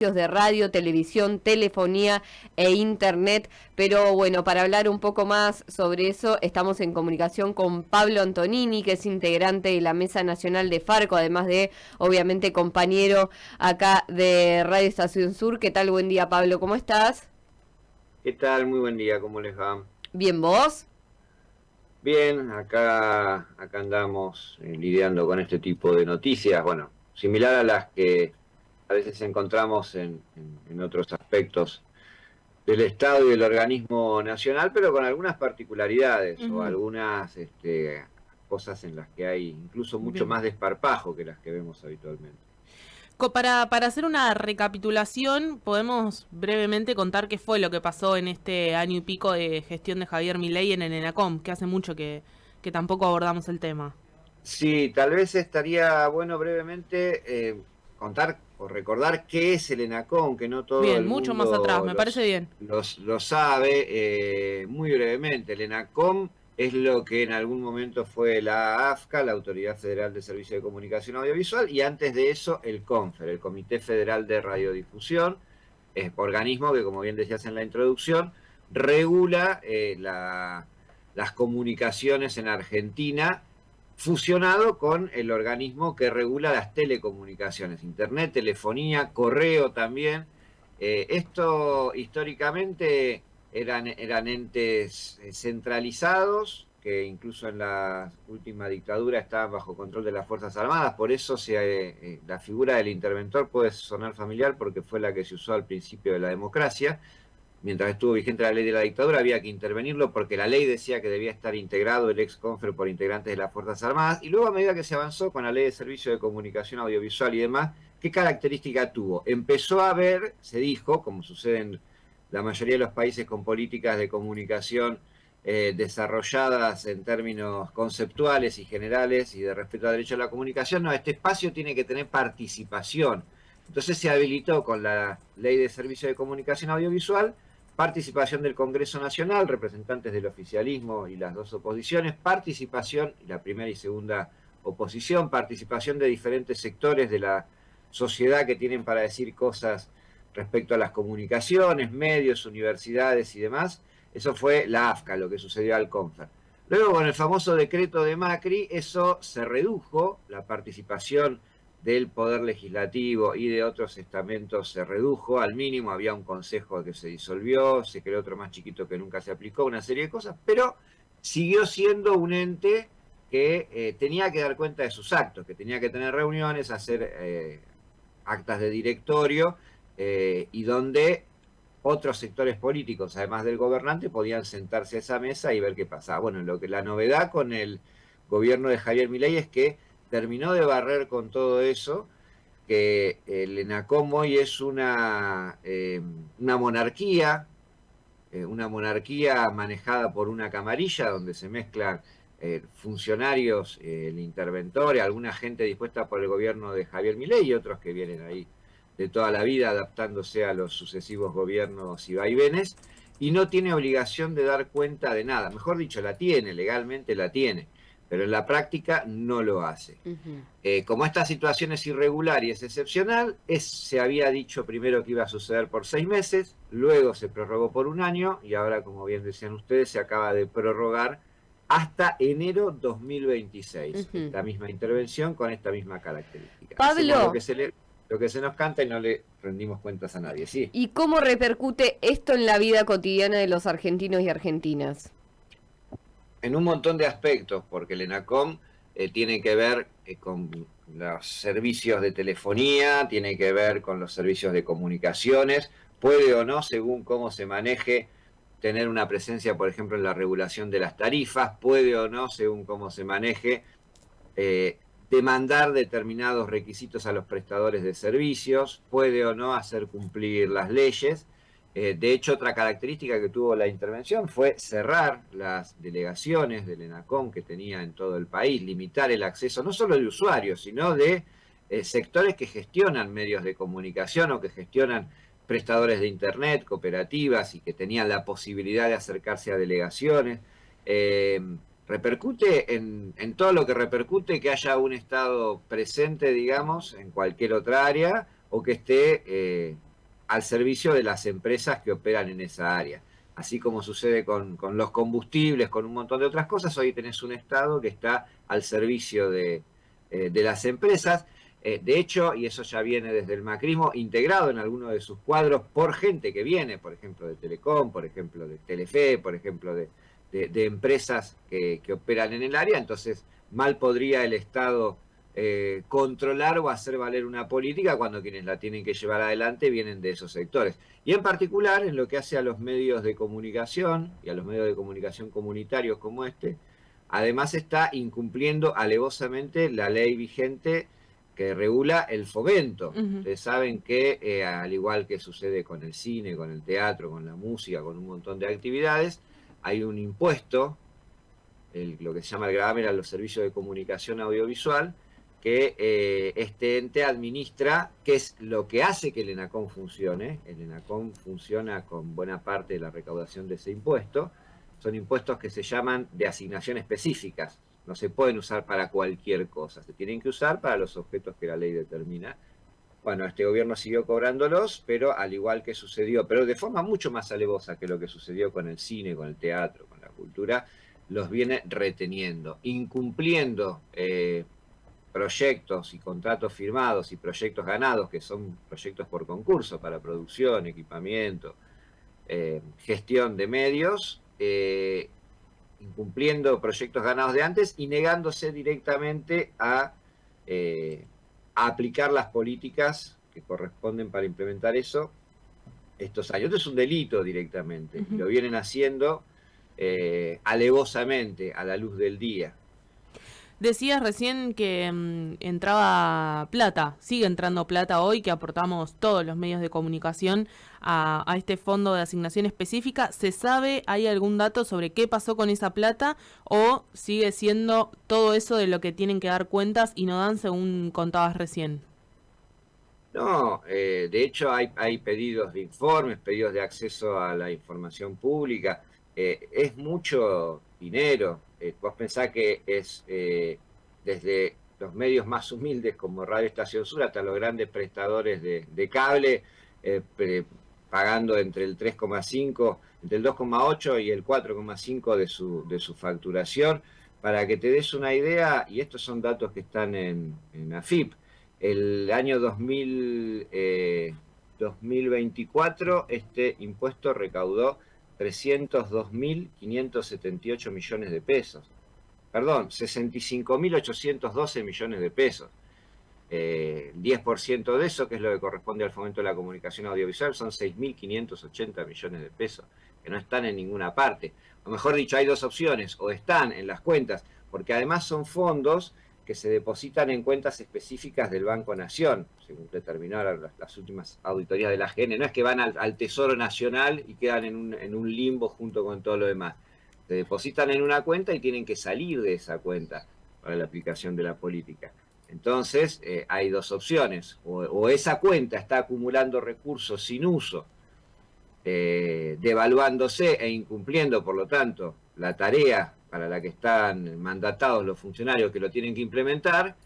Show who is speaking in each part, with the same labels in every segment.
Speaker 1: de radio, televisión, telefonía e internet. Pero bueno, para hablar un poco más sobre eso, estamos en comunicación con Pablo Antonini, que es integrante de la Mesa Nacional de Farco, además de, obviamente, compañero acá de Radio Estación Sur. ¿Qué tal? Buen día, Pablo, ¿cómo estás?
Speaker 2: ¿Qué tal? Muy buen día, ¿cómo les va?
Speaker 1: Bien, ¿vos?
Speaker 2: Bien, acá andamos lidiando con este tipo de noticias, bueno, similar a las que a veces encontramos en otros aspectos del Estado y del organismo nacional, pero con algunas particularidades o
Speaker 1: Ujú.
Speaker 2: algunas cosas en las que hay incluso mucho
Speaker 1: Bien.
Speaker 2: más desparpajo que las que vemos habitualmente.
Speaker 3: Para hacer una recapitulación, podemos brevemente contar qué fue lo que pasó en este año y pico de gestión de Javier Milei en el ENACOM, que hace mucho que tampoco abordamos el tema.
Speaker 2: Sí, tal vez estaría bueno brevemente contar o recordar qué es el ENACOM, que no todo
Speaker 3: Bien,
Speaker 2: el
Speaker 3: mucho más atrás,
Speaker 2: mundo
Speaker 3: me parece bien.
Speaker 2: lo sabe. Muy brevemente, el ENACOM es lo que en algún momento fue la AFCA, la Autoridad Federal de Servicios de Comunicación Audiovisual, y antes de eso el CONFER, el Comité Federal de Radiodifusión, organismo que, como bien decías en la introducción, regula las comunicaciones en Argentina, fusionado con el organismo que regula las telecomunicaciones, internet, telefonía, correo también. Esto históricamente eran entes centralizados, que incluso en la última dictadura estaban bajo control de las Fuerzas Armadas, por eso la figura del interventor puede sonar familiar porque fue la que se usó al principio de la democracia. Mientras estuvo vigente la ley de la dictadura, había que intervenirlo porque la ley decía que debía estar integrado el ex-confer por integrantes de las Fuerzas Armadas. Y luego, a medida que se avanzó con la ley de servicio de comunicación audiovisual y demás, ¿qué característica tuvo? Empezó a haber, se dijo, como sucede en la mayoría de los países con políticas de comunicación desarrolladas en términos conceptuales y generales y de respeto al derecho a la comunicación, no, este espacio tiene que tener participación. Entonces se habilitó con la ley de servicio de comunicación audiovisual participación del Congreso Nacional, representantes del oficialismo y las dos oposiciones, participación, la primera y segunda oposición, participación de diferentes sectores de la sociedad que tienen para decir cosas respecto a las comunicaciones, medios, universidades y demás. Eso fue la AFCA, lo que sucedió al CONFER. Luego, con el famoso decreto de Macri, eso se redujo, la participación del Poder Legislativo y de otros estamentos se redujo al mínimo, había un consejo que se disolvió, se creó otro más chiquito que nunca se aplicó, una serie de cosas, pero siguió siendo un ente que tenía que dar cuenta de sus actos, que tenía que tener reuniones, hacer actas de directorio y donde otros sectores políticos, además del gobernante, podían sentarse a esa mesa y ver qué pasaba. Bueno, la novedad con el gobierno de Javier Milei es que terminó de barrer con todo eso, que el ENACOM hoy es una monarquía manejada por una camarilla donde se mezclan funcionarios, el interventor, y alguna gente dispuesta por el gobierno de Javier Milei y otros que vienen ahí de toda la vida adaptándose a los sucesivos gobiernos y vaivenes, y no tiene obligación de dar cuenta de nada. Mejor dicho, la tiene, legalmente la tiene, pero en la práctica no lo hace.
Speaker 1: Ujú.
Speaker 2: Como esta situación es irregular y es excepcional, se había dicho primero que iba a suceder por 6 meses, luego se prorrogó por un año y ahora, como bien decían ustedes, se acaba de prorrogar hasta enero 2026.
Speaker 1: Ujú.
Speaker 2: Esta misma intervención con esta misma característica. Hacemos
Speaker 1: Pablo,
Speaker 2: lo que se nos canta y no le rendimos cuentas a nadie. Sí,
Speaker 1: ¿y cómo repercute esto en la vida cotidiana de los argentinos y argentinas?
Speaker 2: en un montón de aspectos, porque el ENACOM tiene que ver con los servicios de telefonía, tiene que ver con los servicios de comunicaciones, puede o no, según cómo se maneje, tener una presencia, por ejemplo, en la regulación de las tarifas, puede o no, según cómo se maneje, eh, demandar determinados requisitos a los prestadores de servicios, puede o no hacer cumplir las leyes. De hecho, otra característica que tuvo la intervención fue cerrar las delegaciones del ENACOM que tenía en todo el país, limitar el acceso no solo de usuarios, sino de sectores que gestionan medios de comunicación o que gestionan prestadores de Internet, cooperativas y que tenían la posibilidad de acercarse a delegaciones. Eh, Repercute en todo lo que repercute que haya un Estado presente, digamos, en cualquier otra área o que esté al servicio de las empresas que operan en esa área. Así como sucede con los combustibles, con un montón de otras cosas, hoy tenés un Estado que está al servicio de las empresas. De hecho, y eso ya viene desde el macrismo, integrado en algunos de sus cuadros por gente que viene, por ejemplo, de Telecom, por ejemplo, de Telefe, por ejemplo, de empresas que operan en el área. Entonces, mal podría el Estado controlar o hacer valer una política cuando quienes la tienen que llevar adelante vienen de esos sectores. Y en particular, en lo que hace a los medios de comunicación y a los medios de comunicación comunitarios como este, además está incumpliendo alevosamente la ley vigente que regula el fomento. Ustedes saben que, al igual que sucede con el cine, con el teatro, con la música, con un montón de actividades, hay un impuesto, lo que se llama el gravamen a los servicios de comunicación audiovisual, que este ente administra, que es lo que hace que el ENACOM funcione. El ENACOM funciona con buena parte de la recaudación de ese impuesto. Son impuestos que se llaman de asignación específicas. No se pueden usar para cualquier cosa, se tienen que usar para los objetos que la ley determina. Bueno, este gobierno siguió cobrándolos, pero al igual que sucedió, pero de forma mucho más alevosa que lo que sucedió con el cine, con el teatro, con la cultura, los viene reteniendo, incumpliendo proyectos y contratos firmados y proyectos ganados, que son proyectos por concurso para producción, equipamiento, gestión de medios, incumpliendo proyectos ganados de antes y negándose directamente a aplicar las políticas que corresponden para implementar eso estos años. Esto es un delito directamente, y lo vienen haciendo alevosamente a la luz del día.
Speaker 3: Decías recién que entraba plata, sigue entrando plata hoy, que aportamos todos los medios de comunicación a este fondo de asignación específica. ¿Se sabe, hay algún dato sobre qué pasó con esa plata o sigue siendo todo eso de lo que tienen que dar cuentas y no dan según contabas recién?
Speaker 2: No, de hecho hay pedidos de informes, pedidos de acceso a la información pública. Es mucho dinero. Vos pensás que es desde los medios más humildes como Radio Estación Sur hasta los grandes prestadores de cable, pagando entre el 3,5, entre el 2,8 y el 4,5 de su facturación. Para que te des una idea, y estos son datos que están en AFIP, el año 2024 este impuesto recaudó 302.578 millones de pesos. Perdón, 65.812 millones de pesos. El 10% de eso, que es lo que corresponde al fomento de la comunicación audiovisual, son 6.580 millones de pesos, que no están en ninguna parte. O mejor dicho, hay dos opciones, o están en las cuentas, porque además son fondos que se depositan en cuentas específicas del Banco Nación, según determinaron las últimas auditorías de la AGN. No es que van al Tesoro Nacional y quedan en un limbo junto con todo lo demás. Se depositan en una cuenta y tienen que salir de esa cuenta para la aplicación de la política. Entonces, hay dos opciones. O esa cuenta está acumulando recursos sin uso, devaluándose e incumpliendo, por lo tanto, la tarea para la que están mandatados los funcionarios que lo tienen que implementar,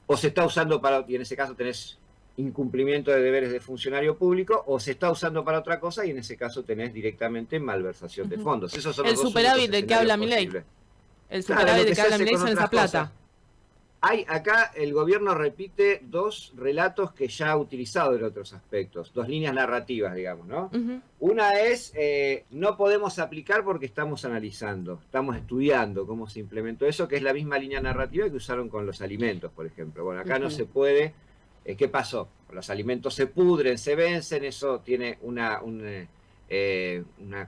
Speaker 2: o se está usando para, y en ese caso tenés incumplimiento de deberes de funcionario público, o se está usando para otra cosa y en ese caso tenés directamente malversación de fondos. Esos son
Speaker 3: el
Speaker 2: los
Speaker 3: superávit del que habla Milei. El superávit del que habla Milei son esa plata.
Speaker 2: Acá el gobierno repite dos relatos que ya ha utilizado en otros aspectos, dos líneas narrativas, digamos, ¿no? Una es, no podemos aplicar porque estamos analizando, estamos estudiando cómo se implementó eso, que es la misma línea narrativa que usaron con los alimentos, por ejemplo. Bueno, acá no se puede. ¿Qué pasó? Los alimentos se pudren, se vencen, eso tiene una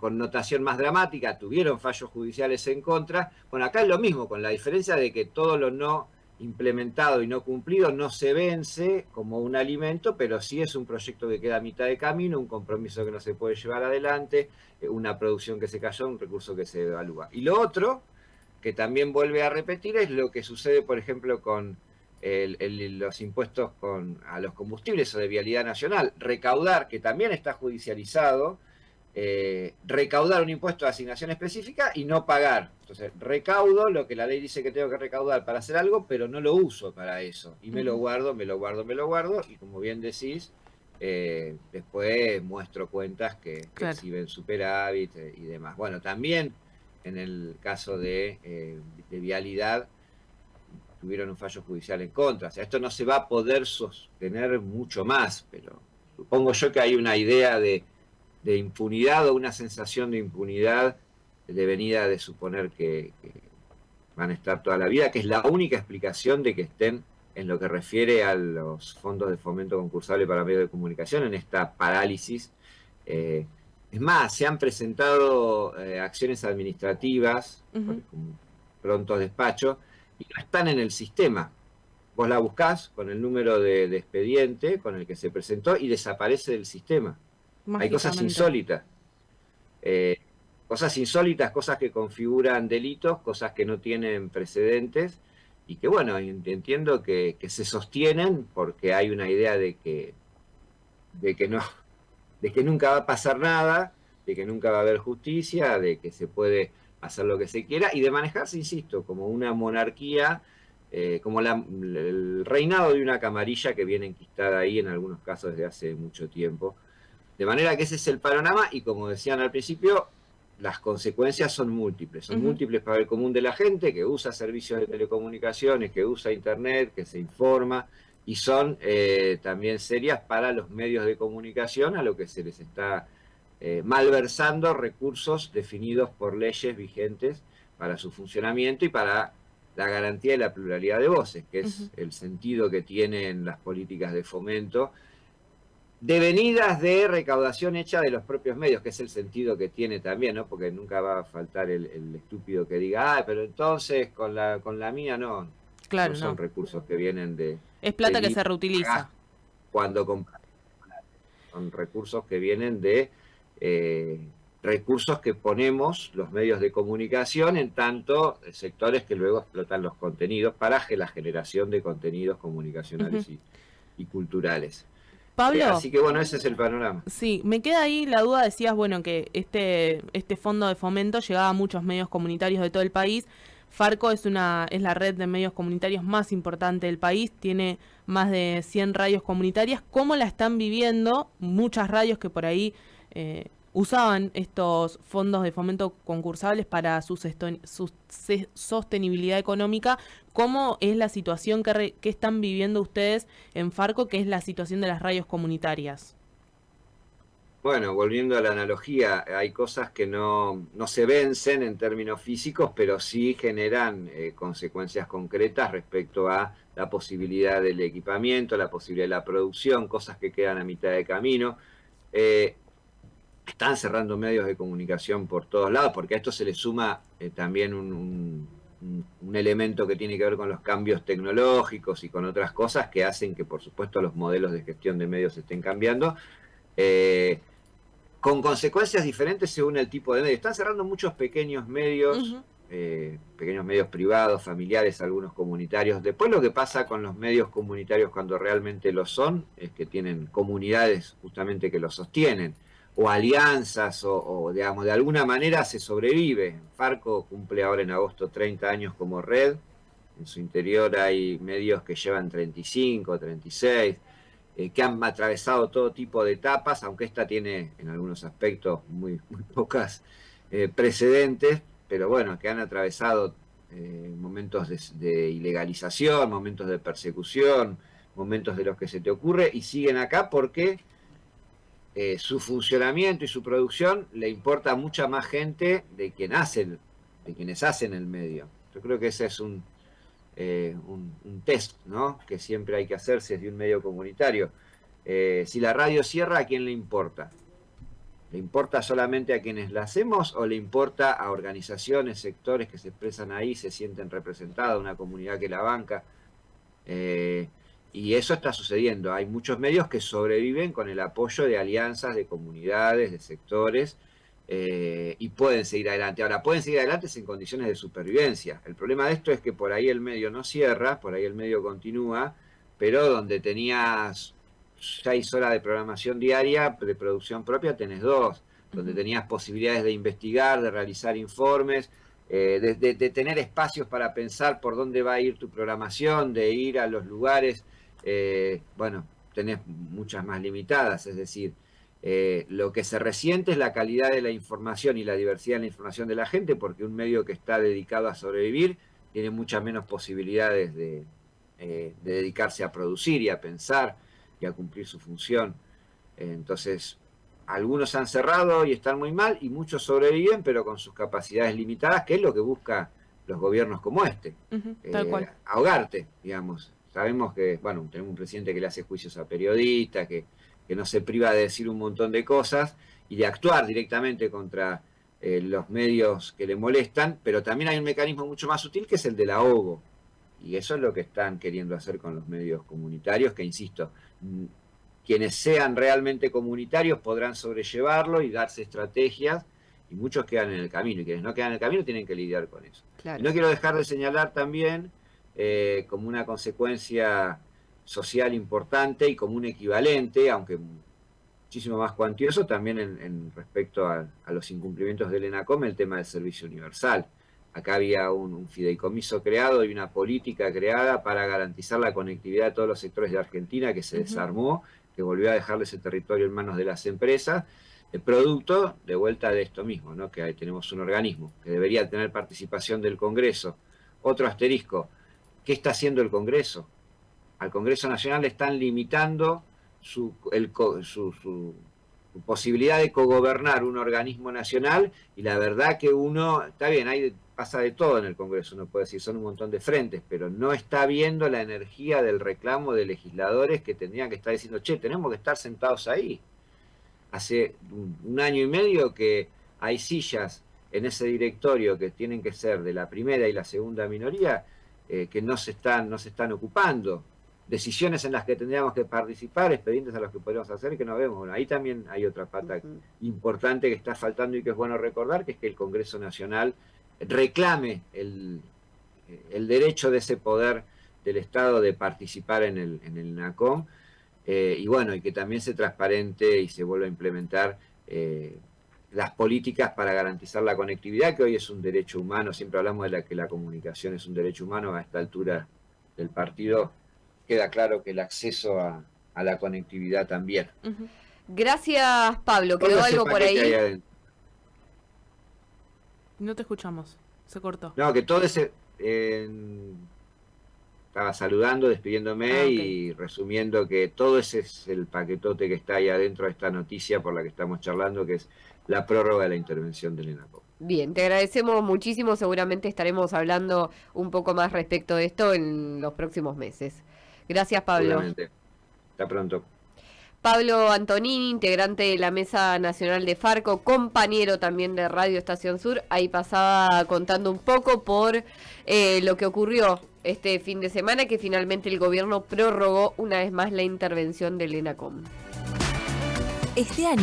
Speaker 2: connotación más dramática, tuvieron fallos judiciales en contra. Bueno, acá es lo mismo, con la diferencia de que todo lo no implementado y no cumplido no se vence como un alimento, pero sí es un proyecto que queda a mitad de camino, un compromiso que no se puede llevar adelante, una producción que se cayó, un recurso que se devalúa. Y lo otro, que también vuelve a repetir, es lo que sucede, por ejemplo, con los impuestos a los combustibles o de vialidad nacional. Recaudar, que también está judicializado, recaudar un impuesto de asignación específica y no pagar. Entonces, recaudo lo que la ley dice que tengo que recaudar para hacer algo, pero no lo uso para eso. Y me lo guardo, y como bien decís, Después muestro cuentas que
Speaker 3: Claro.
Speaker 2: exhiben superávit y demás. Bueno, también en el caso de Vialidad tuvieron un fallo judicial en contra. O sea, esto no se va a poder sostener mucho más, pero supongo yo que hay una idea de impunidad o una sensación de impunidad devenida de suponer que van a estar toda la vida, que es la única explicación de que estén en lo que refiere a los fondos de fomento concursable para medios de comunicación en esta parálisis. Es más, se han presentado acciones administrativas con pronto despacho y no están en el sistema. Vos la buscás con el número de expediente con el que se presentó y desaparece del sistema. Hay cosas insólitas. Cosas insólitas, cosas que configuran delitos, cosas que no tienen precedentes y que, bueno, entiendo que se sostienen porque hay una idea de que nunca va a pasar nada, de que nunca va a haber justicia, de que se puede hacer lo que se quiera y de manejarse, insisto, como una monarquía, como el reinado de una camarilla que viene enquistada ahí en algunos casos desde hace mucho tiempo. De manera que ese es el panorama y, como decían al principio, las consecuencias son múltiples. Son múltiples para el común de la gente que usa servicios de telecomunicaciones, que usa internet, que se informa, y son también serias para los medios de comunicación, a lo que se les está malversando recursos definidos por leyes vigentes para su funcionamiento y para la garantía de la pluralidad de voces, que es el sentido que tienen las políticas de fomento, devenidas de recaudación hecha de los propios medios, que es el sentido que tiene también, ¿no? Porque nunca va a faltar el estúpido que diga, pero entonces con la mía no.
Speaker 3: Claro,
Speaker 2: no son recursos que vienen de...
Speaker 3: Es plata que se reutiliza.
Speaker 2: Cuando compras. Son recursos que vienen de recursos que ponemos los medios de comunicación en tanto sectores que luego explotan los contenidos para la generación de contenidos comunicacionales y culturales.
Speaker 3: Pablo,
Speaker 2: así que bueno, ese es el panorama.
Speaker 3: Sí, me queda ahí la duda, decías, bueno, que este fondo de fomento llegaba a muchos medios comunitarios de todo el país. Farco es la red de medios comunitarios más importante del país, tiene más de 100 radios comunitarias. ¿Cómo la están viviendo? Muchas radios que por ahí usaban estos fondos de fomento concursables para su sostenibilidad económica. ¿Cómo es la situación que están viviendo ustedes en Farco, que es la situación de las radios comunitarias?
Speaker 2: Bueno, volviendo a la analogía, hay cosas que no se vencen en términos físicos, pero sí generan consecuencias concretas respecto a la posibilidad del equipamiento, la posibilidad de la producción, cosas que quedan a mitad de camino. Están cerrando medios de comunicación por todos lados, porque a esto se le suma también un elemento que tiene que ver con los cambios tecnológicos y con otras cosas que hacen que, por supuesto, los modelos de gestión de medios estén cambiando. Con consecuencias diferentes según el tipo de medio. Están cerrando muchos pequeños medios, pequeños medios privados, familiares, algunos comunitarios. Después lo que pasa con los medios comunitarios cuando realmente lo son, es que tienen comunidades justamente que los sostienen, o alianzas, o digamos, de alguna manera se sobrevive. Farco cumple ahora en agosto 30 años como red. En su interior hay medios que llevan 35, 36, que han atravesado todo tipo de etapas, aunque esta tiene en algunos aspectos muy pocas precedentes, pero bueno, que han atravesado momentos de ilegalización, momentos de persecución, momentos de los que se te ocurre, y siguen acá porque su funcionamiento y su producción le importa a mucha más gente de quienes hacen el medio. Yo creo que ese es un test, ¿no?, que siempre hay que hacerse desde un medio comunitario. Si la radio cierra, ¿a quién le importa? ¿Le importa solamente a quienes la hacemos o le importa a organizaciones, sectores que se expresan ahí, se sienten representados, una comunidad que la banca? Y eso está sucediendo. Hay muchos medios que sobreviven con el apoyo de alianzas, de comunidades, de sectores, y pueden seguir adelante. Ahora, pueden seguir adelante en condiciones de supervivencia. El problema de esto es que por ahí el medio no cierra, por ahí el medio continúa, pero donde tenías 6 horas de programación diaria, de producción propia, tenés 2. Donde tenías posibilidades de investigar, de realizar informes, de tener espacios para pensar por dónde va a ir tu programación, de ir a los lugares, bueno, tenés muchas más limitadas, es decir, lo que se resiente es la calidad de la información y la diversidad de la información de la gente, porque un medio que está dedicado a sobrevivir tiene muchas menos posibilidades de dedicarse a producir y a pensar y a cumplir su función. Entonces, algunos han cerrado y están muy mal, y muchos sobreviven, pero con sus capacidades limitadas, que es lo que busca los gobiernos como este.
Speaker 3: Tal cual.
Speaker 2: Ahogarte, digamos. Sabemos que, bueno, tenemos un presidente que le hace juicios a periodistas, que no se priva de decir un montón de cosas y de actuar directamente contra los medios que le molestan, pero también hay un mecanismo mucho más sutil, que es el del ahogo. Y eso es lo que están queriendo hacer con los medios comunitarios, que, insisto, quienes sean realmente comunitarios podrán sobrellevarlo y darse estrategias, y muchos quedan en el camino, y quienes no quedan en el camino tienen que lidiar con eso.
Speaker 1: Claro.
Speaker 2: Y no quiero dejar de señalar también, como una consecuencia social importante y como un equivalente, aunque muchísimo más cuantioso, también en respecto a los incumplimientos del ENACOM, el tema del servicio universal. Acá había un fideicomiso creado y una política creada para garantizar la conectividad de todos los sectores de Argentina, que se desarmó, que volvió a dejarle ese territorio en manos de las empresas, producto de vuelta de esto mismo, ¿no? Que ahí tenemos un organismo que debería tener participación del Congreso. Otro asterisco, ¿qué está haciendo el Congreso? Al Congreso Nacional le están limitando su posibilidad de cogobernar un organismo nacional, y la verdad que uno, está bien, pasa de todo en el Congreso, uno puede decir, son un montón de frentes, pero no está viendo la energía del reclamo de legisladores que tendrían que estar diciendo, che, tenemos que estar sentados ahí. Hace un año y medio que hay sillas en ese directorio que tienen que ser de la primera y la segunda minoría, que no se están ocupando. Decisiones en las que tendríamos que participar, expedientes a los que podríamos hacer, que no vemos. Bueno, ahí también hay otra pata importante que está faltando y que es bueno recordar, que es que el Congreso Nacional reclame el derecho de ese poder del Estado de participar en el ENACOM, y bueno, y que también se transparente y se vuelva a implementar las políticas para garantizar la conectividad, que hoy es un derecho humano. Siempre hablamos de que la comunicación es un derecho humano. A esta altura del partido queda claro que el acceso a la conectividad también.
Speaker 1: Gracias, Pablo. ¿Quedó algo por ahí?
Speaker 3: No te escuchamos, se cortó.
Speaker 2: No, que todo ese... estaba saludando, despidiéndome y resumiendo que todo ese es el paquetote que está ahí adentro de esta noticia por la que estamos charlando, que es la prórroga de la intervención del ENACOM.
Speaker 1: Bien, te agradecemos muchísimo. Seguramente estaremos hablando un poco más respecto de esto en los próximos meses. Gracias, Pablo.
Speaker 2: Seguramente. Hasta pronto.
Speaker 1: Pablo Antonini, integrante de la Mesa Nacional de Farco, compañero también de Radio Estación Sur. Ahí pasaba contando un poco por lo que ocurrió este fin de semana, que finalmente el gobierno prorrogó una vez más la intervención del ENACOM.
Speaker 4: Este año